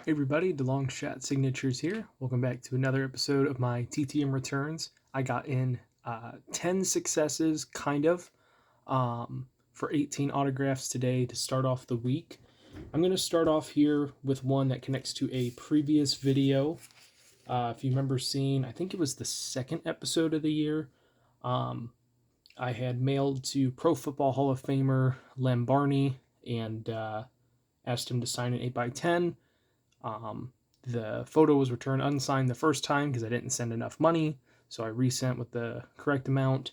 Hey everybody, DeLong Shot Signatures here. Welcome back to another episode of my TTM returns. I got in 10 successes, for 18 autographs today to start off the week. I'm going to start off here with one that connects to a previous video. If you remember seeing, I think it was the second episode of the year, I had mailed to Pro Football Hall of Famer Lem Barney and asked him to sign an 8x10. The photo was returned unsigned the first time because I didn't send enough money, so I resent with the correct amount,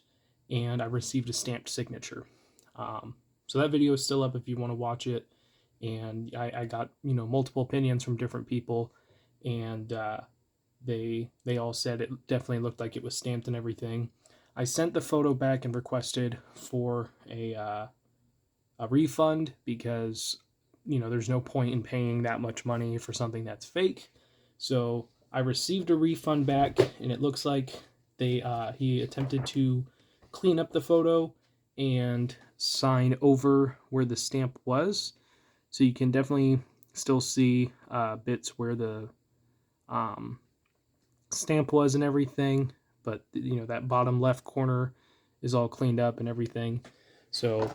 and I received a stamped signature. So that video is still up if you want to watch it, and I got multiple opinions from different people, and they all said it definitely looked like it was stamped and everything. I sent the photo back and requested for a refund because there's no point in paying that much money for something that's fake. So I received a refund back, and it looks like he attempted to clean up the photo and sign over where the stamp was. So you can definitely still see bits where the stamp was and everything, but that bottom left corner is all cleaned up and everything. So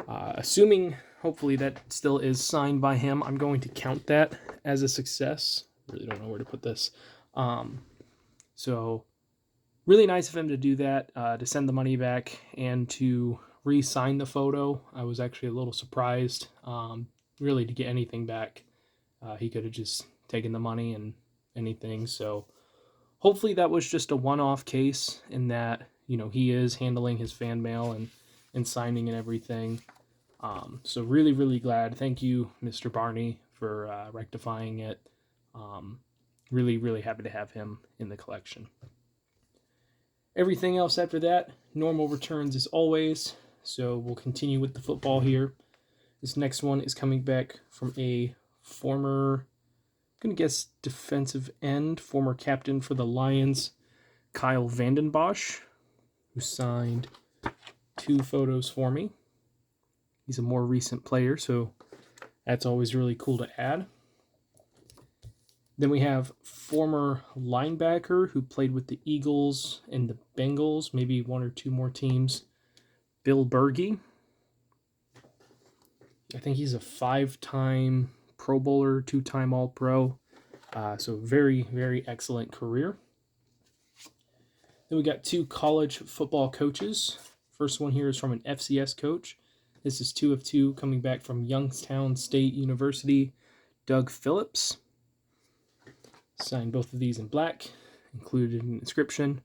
assuming hopefully that still is signed by him, I'm going to count that as a success. Really don't know where to put this. So really nice of him to do that, to send the money back and to re-sign the photo. I was actually a little surprised, really, to get anything back. He could have just taken the money and anything. So hopefully that was just a one-off case in that, he is handling his fan mail and signing and everything. So really, really glad. Thank you, Mr. Barney, for rectifying it. Really, really happy to have him in the collection. Everything else after that, normal returns as always. So we'll continue with the football here. This next one is coming back from a former, I'm going to guess defensive end, former captain for the Lions, Kyle Vandenbosch, who signed 2 photos for me. He's a more recent player, so that's always really cool to add. Then we have former linebacker who played with the Eagles and the Bengals, maybe 1 or 2 more teams, Bill Bergey. I think he's a 5-time Pro Bowler, 2-time All-Pro. So very, very excellent career. Then we got 2 college football coaches. First one here is from an FCS coach. This is 2 of 2 coming back from Youngstown State University, Doug Phillips. Signed both of these in black, included an inscription.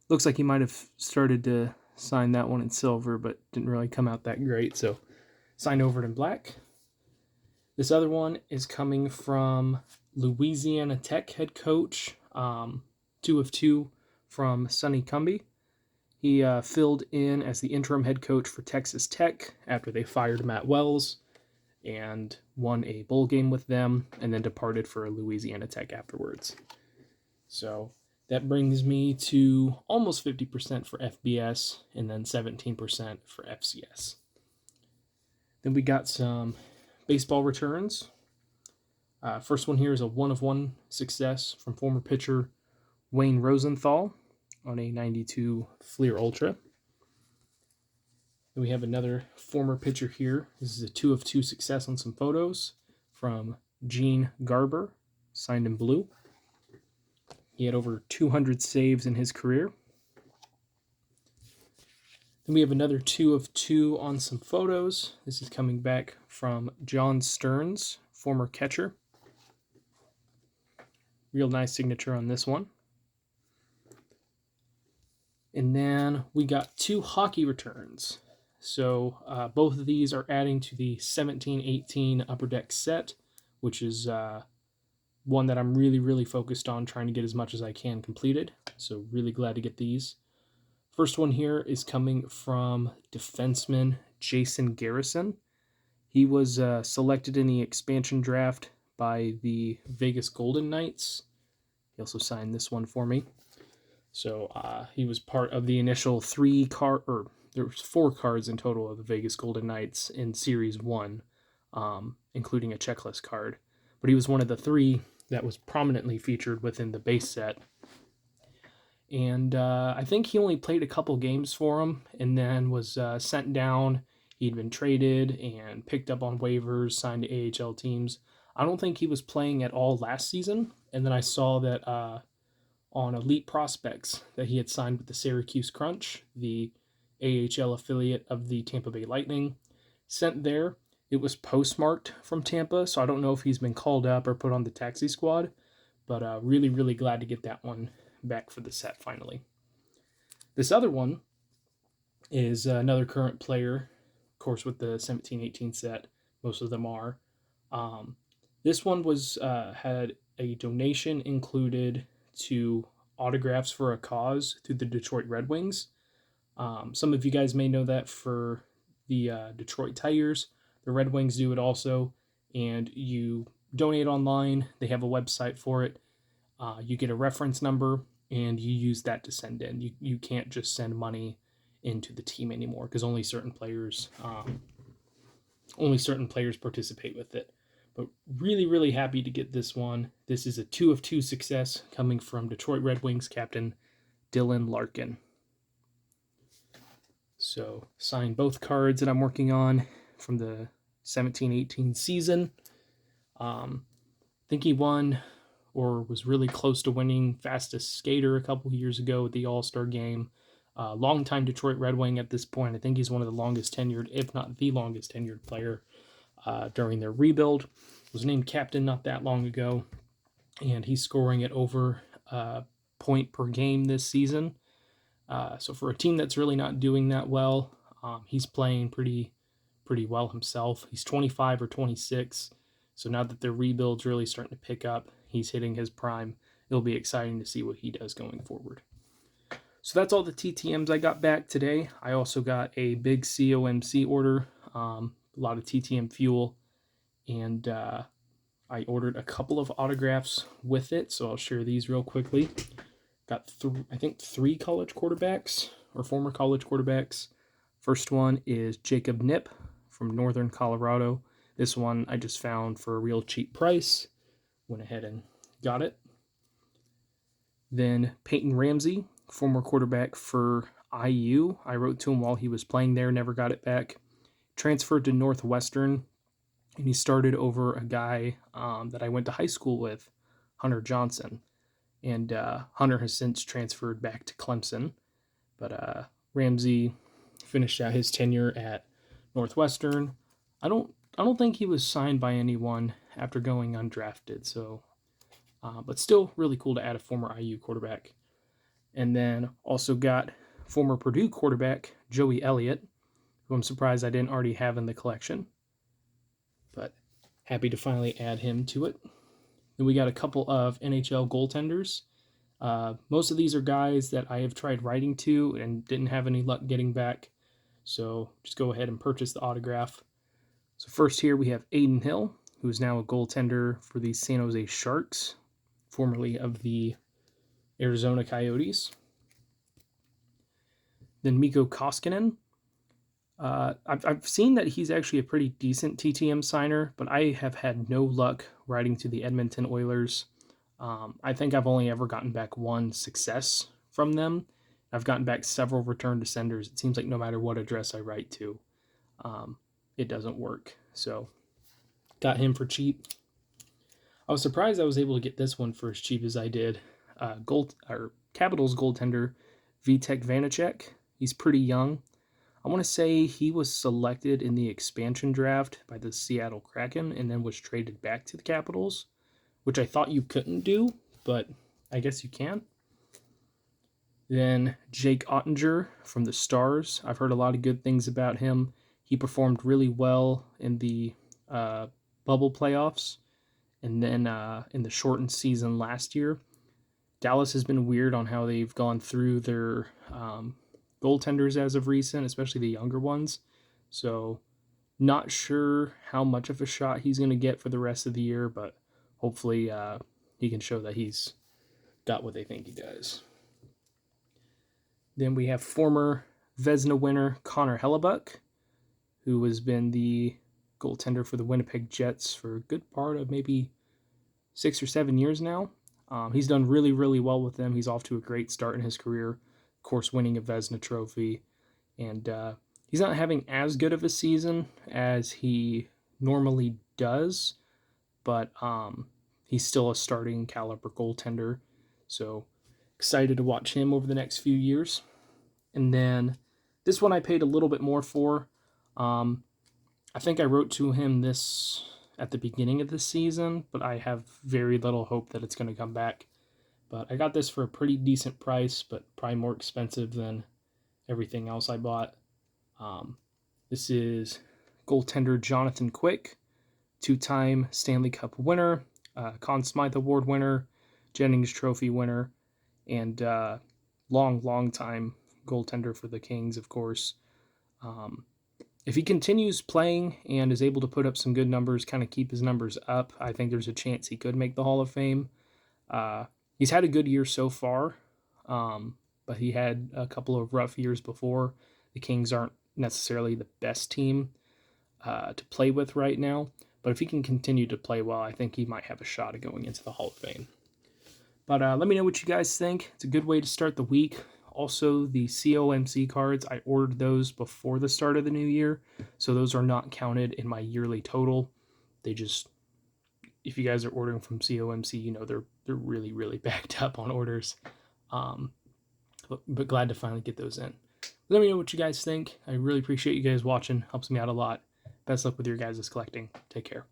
Looks like he might have started to sign that one in silver, but didn't really come out that great, so signed over it in black. This other one is coming from Louisiana Tech head coach, 2 of 2 from Sonny Cumbie. He filled in as the interim head coach for Texas Tech after they fired Matt Wells and won a bowl game with them, and then departed for Louisiana Tech afterwards. So that brings me to almost 50% for FBS and then 17% for FCS. Then we got some baseball returns. First one here is a 1 of 1 success from former pitcher Wayne Rosenthal on a 92 Fleer Ultra. Then we have another former pitcher here. This is a 2 of 2 success on some photos from Gene Garber, signed in blue. He had over 200 saves in his career. Then we have another 2 of 2 on some photos. This is coming back from John Stearns, former catcher. Real nice signature on this one. And then we got 2 hockey returns. So both of these are adding to the 17-18 Upper Deck set, which is one that I'm really, really focused on trying to get as much as I can completed. So really glad to get these. First one here is coming from defenseman Jason Garrison. He was selected in the expansion draft by the Vegas Golden Knights. He also signed this one for me. So he was part of the initial there was 4 cards in total of the Vegas Golden Knights in Series 1, including a checklist card. but he was one of the 3 that was prominently featured within the base set. And I think he only played a couple games for him and then was sent down. He'd been traded and picked up on waivers, signed to AHL teams. I don't think he was playing at all last season. And then I saw that on Elite Prospects that he had signed with the Syracuse Crunch, the AHL affiliate of the Tampa Bay Lightning. Sent there. It was postmarked from Tampa, so I don't know if he's been called up or put on the taxi squad. But really, really glad to get that one back for the set finally. This other one is another current player, of course, with the 17-18 set. Most of them are. This one was had a donation included to autographs for a cause through the Detroit Red Wings. Some of you guys may know that for the Detroit Tigers. The Red Wings do it also, and you donate online. They have a website for it. You get a reference number, and you use that to send in. You can't just send money into the team anymore because only certain players participate with it. But really, really happy to get this one. This is a 2 of 2 success coming from Detroit Red Wings captain Dylan Larkin. So sign both cards that I'm working on from the 17-18 season. I think he won or was really close to winning fastest skater a couple years ago at the All-Star game. Longtime Detroit Red Wing at this point. I think he's one of the longest tenured, if not the longest tenured player during their rebuild. Was named captain not that long ago, and he's scoring at over a point per game this season. So for a team that's really not doing that well, he's playing pretty well himself. He's 25 or 26, so now that their rebuild's really starting to pick up, he's hitting his prime. It'll be exciting to see what he does going forward. So that's all the TTMs I got back today. I also got a big COMC order, a lot of TTM fuel, and I ordered a couple of autographs with it, so I'll share these real quickly. Got, I think, 3 college quarterbacks, or former college quarterbacks. First one is Jacob Knipp from Northern Colorado. This one I just found for a real cheap price. Went ahead and got it. Then Peyton Ramsey, former quarterback for IU. I wrote to him while he was playing there, never got it back. Transferred to Northwestern, and he started over a guy that I went to high school with, Hunter Johnson. And Hunter has since transferred back to Clemson. But Ramsey finished out his tenure at Northwestern. I don't think he was signed by anyone after going undrafted. So, but still really cool to add a former IU quarterback. And then also got former Purdue quarterback Joey Elliott, who I'm surprised I didn't already have in the collection. But happy to finally add him to it. Then we got a couple of NHL goaltenders. Most of these are guys that I have tried writing to and didn't have any luck getting back. So just go ahead and purchase the autograph. So first here we have Aiden Hill, who is now a goaltender for the San Jose Sharks, formerly of the Arizona Coyotes. Then Mikko Koskinen. I've seen that he's actually a pretty decent TTM signer, but I have had no luck writing to the Edmonton Oilers. I think I've only ever gotten back one success from them. I've gotten back several return to senders. It seems like no matter what address I write to, it doesn't work. So got him for cheap. I was surprised I was able to get this one for as cheap as I did. Capitals goaltender Vitek Vanacek. He's pretty young. I want to say he was selected in the expansion draft by the Seattle Kraken and then was traded back to the Capitals, which I thought you couldn't do, but I guess you can. Then Jake Ottinger from the Stars. I've heard a lot of good things about him. He performed really well in the bubble playoffs and then in the shortened season last year. Dallas has been weird on how they've gone through their goaltenders as of recent, especially the younger ones. So not sure how much of a shot he's going to get for the rest of the year, but hopefully he can show that he's got what they think he does. Then we have former Vezina winner Connor Hellebuck, who has been the goaltender for the Winnipeg Jets for a good part of maybe 6 or 7 years now. He's done really, really well with them. He's off to a great start in his career, of course, winning a Vezina Trophy. And he's not having as good of a season as he normally does, but he's still a starting caliber goaltender. So excited to watch him over the next few years. And then this one I paid a little bit more for. I think I wrote to him this at the beginning of the season, but I have very little hope that it's going to come back. But I got this for a pretty decent price, but probably more expensive than everything else I bought. This is goaltender Jonathan Quick, two-time Stanley Cup winner, Conn Smythe Award winner, Jennings Trophy winner, and long time goaltender for the Kings, of course. If he continues playing and is able to put up some good numbers, kind of keep his numbers up, I think there's a chance he could make the Hall of Fame. He's had a good year so far, but he had a couple of rough years before. The Kings aren't necessarily the best team to play with right now, but if he can continue to play well, I think he might have a shot at going into the Hall of Fame. But let me know what you guys think. It's a good way to start the week. Also, the COMC cards, I ordered those before the start of the new year, so those are not counted in my yearly total. They just, if you guys are ordering from COMC, you know they're really, really backed up on orders. But glad to finally get those in. Let me know what you guys think. I really appreciate you guys watching. Helps me out a lot. Best luck with your guys' collecting. Take care.